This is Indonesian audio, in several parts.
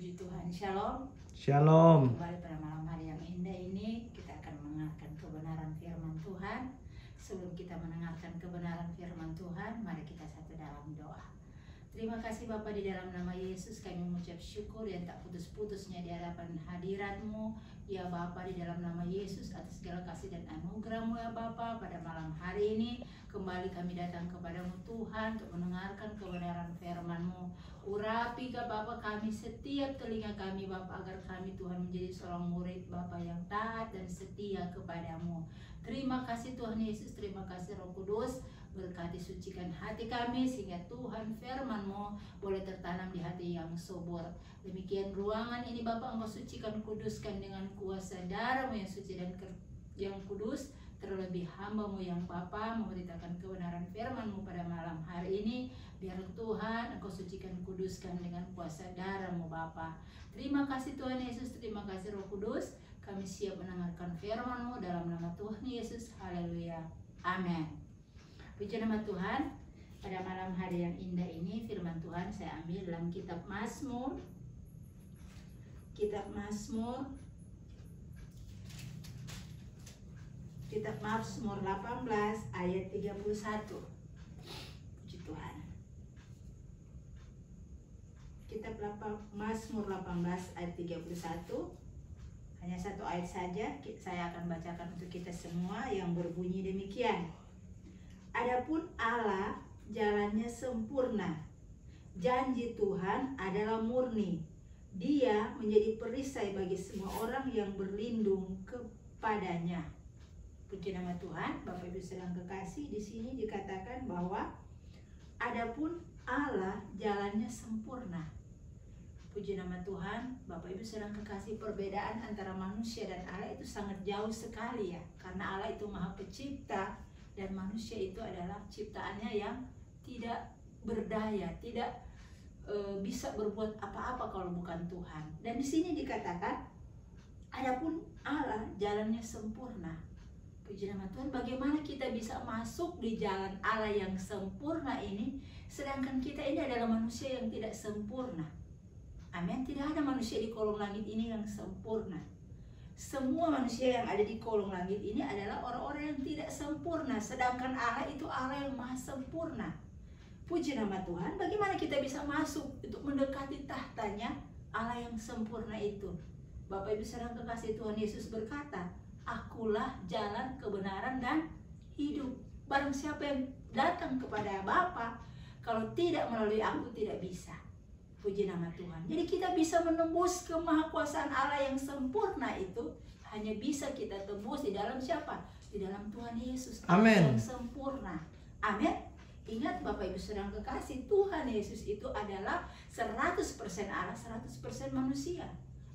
Puji Tuhan, Shalom. Shalom. Kembali pada malam hari yang indah ini, kita akan mendengarkan kebenaran firman Tuhan. Sebelum kita mendengarkan kebenaran firman Tuhan, mari kita satu dalam doa. Terima kasih Bapa, di dalam nama Yesus kami mengucap syukur yang tak putus-putusnya di hadapan hadirat-Mu. Ya Bapa, di dalam nama Yesus atas segala kasih dan anugerah-Mu ya Bapa, pada malam hari ini kembali kami datang kepadamu Tuhan untuk mendengarkan kebenaran firman-Mu. Urapi ke Bapa kami setiap telinga kami Bapa, agar kami Tuhan menjadi seorang murid Bapa yang taat dan setia kepadamu. Terima kasih Tuhan Yesus, terima kasih Roh Kudus. Berkati sucikan hati kami sehingga Tuhan firman-Mu boleh tertanam di hati yang subur. Demikian ruangan ini Bapa, Engkau sucikan, kuduskan dengan kuasa darah-Mu yang suci dan yang kudus. Terlebih hamba-Mu yang Bapa memberitakan kebenaran firman-Mu pada malam hari ini. Biar Tuhan Engkau sucikan, kuduskan dengan kuasa darah-Mu Bapa. Terima kasih Tuhan Yesus, terima kasih Roh Kudus. Kami siap mendengarkan firman-Mu dalam nama Tuhan Yesus. Haleluya. Amin. Puji nama Tuhan. Pada malam hari yang indah ini, firman Tuhan saya ambil dalam kitab Mazmur. Kitab Mazmur 18 ayat 31. Puji Tuhan. Kitab Mazmur 18 ayat 31. Hanya satu ayat saja saya akan bacakan untuk kita semua, yang berbunyi demikian. Adapun Allah jalannya sempurna, janji Tuhan adalah murni. Dia menjadi perisai bagi semua orang yang berlindung kepadanya. Puji nama Tuhan. Bapak Ibu sedang kekasih, di sini dikatakan bahwa adapun Allah jalannya sempurna. Puji nama Tuhan. Bapak Ibu sedang kekasih, perbedaan antara manusia dan Allah itu sangat jauh sekali ya. Karena Allah itu Maha Pencipta dan manusia itu adalah ciptaannya yang tidak berdaya, tidak bisa berbuat apa-apa kalau bukan Tuhan. Dan di sini dikatakan adapun Allah jalannya sempurna. Puji nama Tuhan. Bagaimana kita bisa masuk di jalan Allah yang sempurna ini, sedangkan kita ini adalah manusia yang tidak sempurna. Amin. Tidak ada manusia di kolong langit ini yang sempurna. Semua manusia yang ada di kolong langit ini adalah orang-orang yang tidak sempurna, sedangkan Allah itu Allah yang maha sempurna. Puji nama Tuhan. Bagaimana kita bisa masuk untuk mendekati tahtanya Allah yang sempurna itu? Bapak Ibu sedang kekasih, Tuhan Yesus berkata, Akulah jalan, kebenaran, dan hidup. Barang siapa yang datang kepada Bapa, kalau tidak melalui aku tidak bisa. Puji nama Tuhan. Jadi kita bisa menembus kemahakuasaan Allah yang sempurna itu hanya bisa kita tembus di dalam siapa? Di dalam Tuhan Yesus. Amin. Yang sempurna. Amin. Ingat Bapak Ibu sedang kekasih, Tuhan Yesus itu adalah 100% Allah, 100% manusia.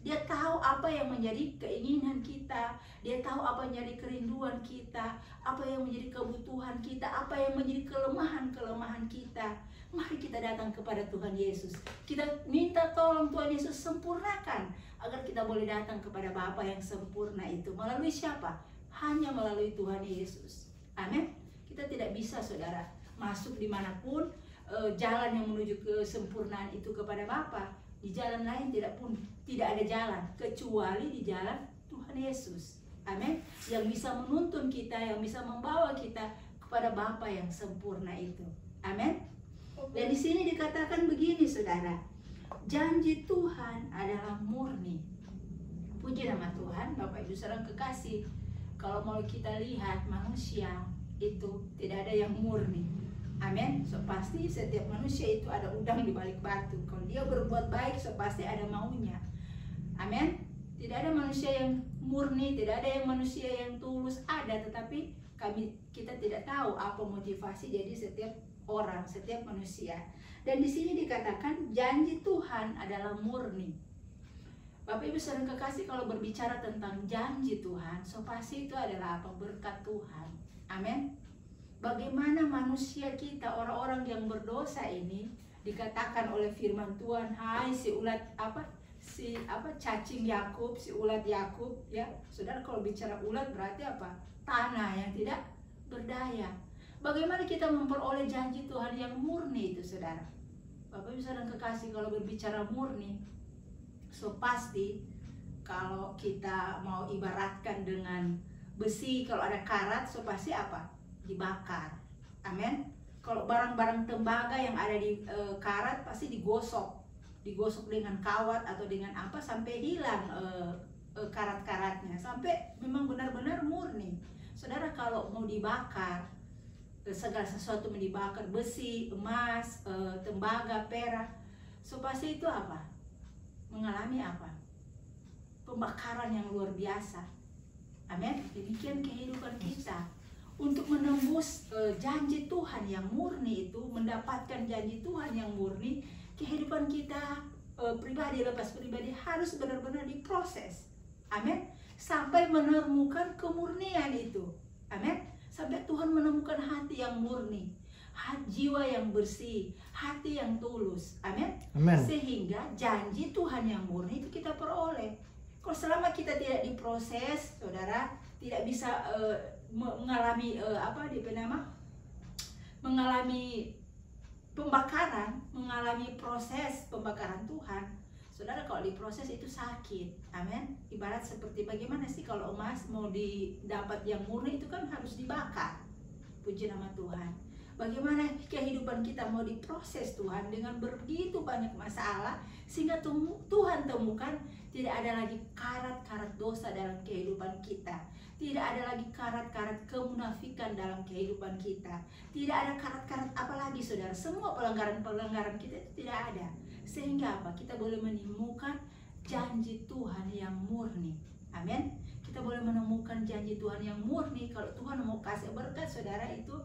Dia tahu apa yang menjadi keinginan kita, dia tahu apa yang menjadi kerinduan kita, apa yang menjadi kebutuhan kita, apa yang menjadi kelemahan-kelemahan kita. Mari kita datang kepada Tuhan Yesus. Kita minta tolong Tuhan Yesus sempurnakan agar kita boleh datang kepada Bapa yang sempurna itu. Melalui siapa? Hanya melalui Tuhan Yesus. Amin. Kita tidak bisa saudara masuk dimanapun jalan yang menuju kesempurnaan itu kepada Bapa. Di jalan lain tidak ada jalan kecuali di jalan Tuhan Yesus. Amin. Yang bisa menuntun kita, yang bisa membawa kita kepada Bapa yang sempurna itu. Amin. Dan di sini dikatakan begini saudara, janji Tuhan adalah murni. Puji nama Tuhan. Bapak Ibu saudara kekasih, kalau mau kita lihat manusia itu tidak ada yang murni. Amin. So pasti setiap manusia itu ada udang di balik batu. Kalau dia berbuat baik, so pasti ada maunya. Amin. Tidak ada manusia yang murni, tidak ada yang manusia yang tulus. Ada, tetapi kita tidak tahu apa motivasi jadi setiap orang, setiap manusia. Dan di sini dikatakan janji Tuhan adalah murni. Bapak Ibu saudara kekasih, kalau berbicara tentang janji Tuhan, so pasti itu adalah apa? Berkat Tuhan. Amin. Bagaimana manusia kita, orang-orang yang berdosa ini, dikatakan oleh firman Tuhan, hai si cacing Yakub, si ulat Yakub, ya. Saudara, kalau bicara ulat berarti apa? Tanah yang tidak berdaya. Bagaimana kita memperoleh janji Tuhan yang murni itu, saudara? Bapak Ibu saudara kekasih, kalau berbicara murni, So pasti kalau kita mau ibaratkan dengan besi, kalau ada karat, so pasti apa? Dibakar. Amin. Kalau barang-barang tembaga yang ada di karat pasti digosok dengan kawat atau dengan apa sampai hilang karat-karatnya, sampai memang benar-benar murni. Saudara, kalau mau dibakar, segala sesuatu mau dibakar, besi, emas, tembaga, perak, so pasti itu apa? Mengalami apa? Pembakaran yang luar biasa. Amin. Demikian kehidupan kita. Untuk menembus janji Tuhan yang murni itu, mendapatkan janji Tuhan yang murni, kehidupan kita pribadi, lepas pribadi harus benar-benar diproses. Amin. Sampai menemukan kemurnian itu. Amin. Sampai Tuhan menemukan hati yang murni, jiwa yang bersih, hati yang tulus. Amin. Sehingga janji Tuhan yang murni itu kita peroleh. Kalau selama kita tidak diproses, saudara, tidak bisa mengalami mengalami pembakaran, mengalami proses pembakaran Tuhan. Saudara, kalau diproses itu sakit. Amin. Ibarat seperti bagaimana sih kalau emas mau didapat yang murni itu kan harus dibakar. Puji nama Tuhan. Bagaimana kehidupan kita mau diproses Tuhan dengan begitu banyak masalah, sehingga Tuhan temukan tidak ada lagi karat-karat dosa dalam kehidupan kita. Tidak ada lagi karat-karat kemunafikan dalam kehidupan kita. Tidak ada karat-karat apalagi, saudara. Semua pelanggaran-pelanggaran kita itu tidak ada. Sehingga apa? Kita boleh menemukan janji Tuhan yang murni. Amin. Kita boleh menemukan janji Tuhan yang murni. Kalau Tuhan mau kasih berkat, saudara, itu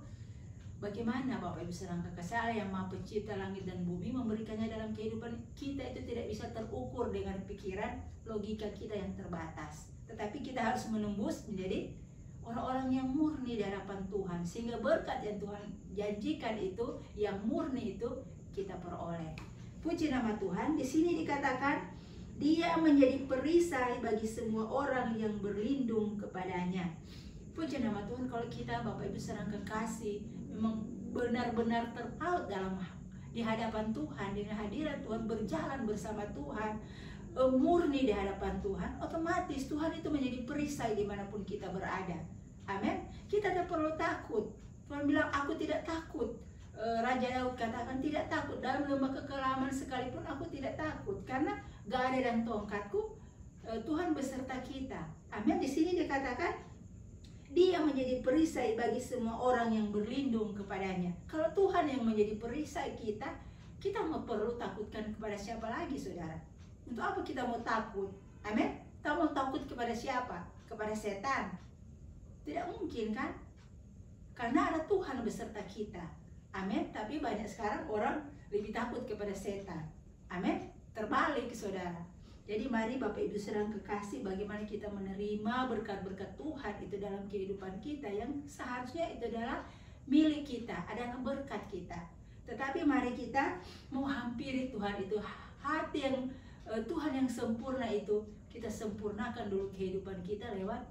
bagaimana Bapak Ibu saudara kekasih Allah yang Maha Pencipta langit dan bumi memberikannya dalam kehidupan kita itu tidak bisa terukur dengan pikiran logika kita yang terbatas. Tetapi kita harus menembus menjadi orang-orang yang murni di hadapan Tuhan, sehingga berkat yang Tuhan janjikan itu yang murni itu kita peroleh. Puji nama Tuhan. Di sini dikatakan Dia menjadi perisai bagi semua orang yang berlindung kepadanya. Puji nama Tuhan. Kalau kita Bapak Ibu saudara kekasih memang benar-benar terpaut dalam di hadapan Tuhan, dengan hadirat Tuhan, berjalan bersama Tuhan, murni di hadapan Tuhan, otomatis Tuhan itu menjadi perisai dimanapun kita berada. Amin. Kita tidak perlu takut. Tuhan bilang, aku tidak takut. Raja Daud katakan, tidak takut, dalam lembah kekelaman sekalipun aku tidak takut, karena gada dan tongkatku, Tuhan beserta kita. Amin. Di sini dikatakan Dia menjadi perisai bagi semua orang yang berlindung kepadanya. Kalau Tuhan yang menjadi perisai kita, kita mau perlu takutkan kepada siapa lagi, saudara? Untuk apa kita mau takut? Amin. Kita mau takut kepada siapa? Kepada setan? Tidak mungkin kan? Karena ada Tuhan beserta kita. Amin. Tapi banyak sekarang orang lebih takut kepada setan. Amin. Terbalik, saudara. Jadi mari Bapak Ibu saudara kekasih, bagaimana kita menerima berkat-berkat Tuhan itu dalam kehidupan kita yang seharusnya itu adalah milik kita, adalah berkat kita. Tetapi mari kita mau hampiri Tuhan itu, hati yang Tuhan yang sempurna itu, kita sempurnakan dulu kehidupan kita lewat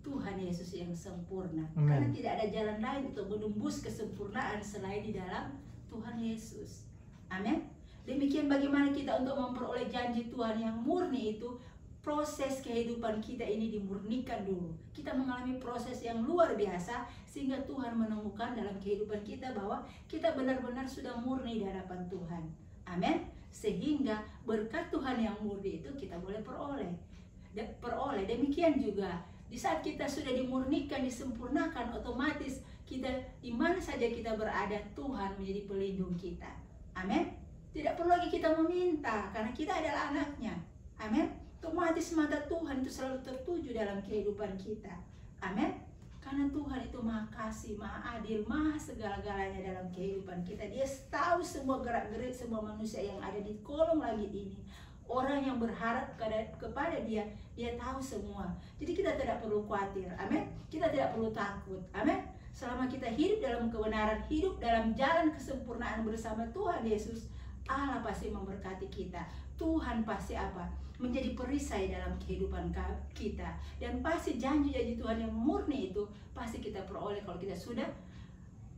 Tuhan Yesus yang sempurna. Amen. Karena tidak ada jalan lain untuk menembus kesempurnaan selain di dalam Tuhan Yesus. Amin. Demikian bagaimana kita untuk memperoleh janji Tuhan yang murni itu, proses kehidupan kita ini dimurnikan dulu. Kita mengalami proses yang luar biasa sehingga Tuhan menemukan dalam kehidupan kita bahwa kita benar-benar sudah murni di hadapan Tuhan. Amin. Sehingga berkat Tuhan yang murni itu kita boleh peroleh. Demikian juga di saat kita sudah dimurnikan, disempurnakan, otomatis kita di mana saja kita berada, Tuhan menjadi pelindung kita. Amin. Tidak perlu lagi kita meminta, karena kita adalah anaknya. Amin. Otomatis mata Tuhan itu selalu tertuju dalam kehidupan kita. Amin. Karena Tuhan itu Maha Kasih, Maha Adil, Maha segala-galanya dalam kehidupan kita. Dia tahu semua gerak-gerik semua manusia yang ada di kolong langit ini. Orang yang berharap kepada Dia, Dia tahu semua. Jadi kita tidak perlu khawatir. Amin. Kita tidak perlu takut. Amin. Selama kita hidup dalam kebenaran, hidup dalam jalan kesempurnaan bersama Tuhan Yesus, Allah pasti memberkati kita. Tuhan pasti apa? Menjadi perisai dalam kehidupan kita. Dan pasti janji-janji Tuhan yang murni itu pasti kita peroleh kalau kita sudah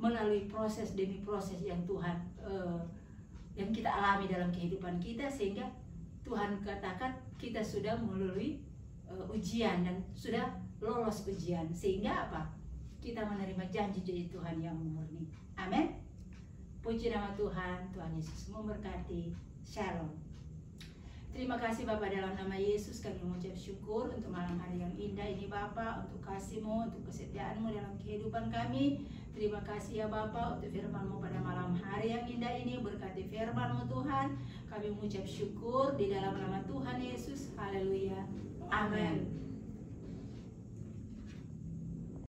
melalui proses demi proses yang Tuhan yang kita alami dalam kehidupan kita, sehingga Tuhan katakan kita sudah melalui ujian dan sudah lolos ujian, sehingga apa? Kita menerima janji dari Tuhan yang murni. Amin. Puji nama Tuhan. Tuhan Yesus memberkati. Shalom. Terima kasih Bapa, dalam nama Yesus kami mengucap syukur untuk malam hari yang indah ini Bapa, untuk kasih-Mu, untuk kesetiaan-Mu dalam kehidupan kami. Terima kasih ya Bapa untuk firman-Mu pada malam hari yang indah ini. Berkati firman-Mu Tuhan. Kami mengucap syukur di dalam nama Tuhan Yesus. Haleluya. Amin.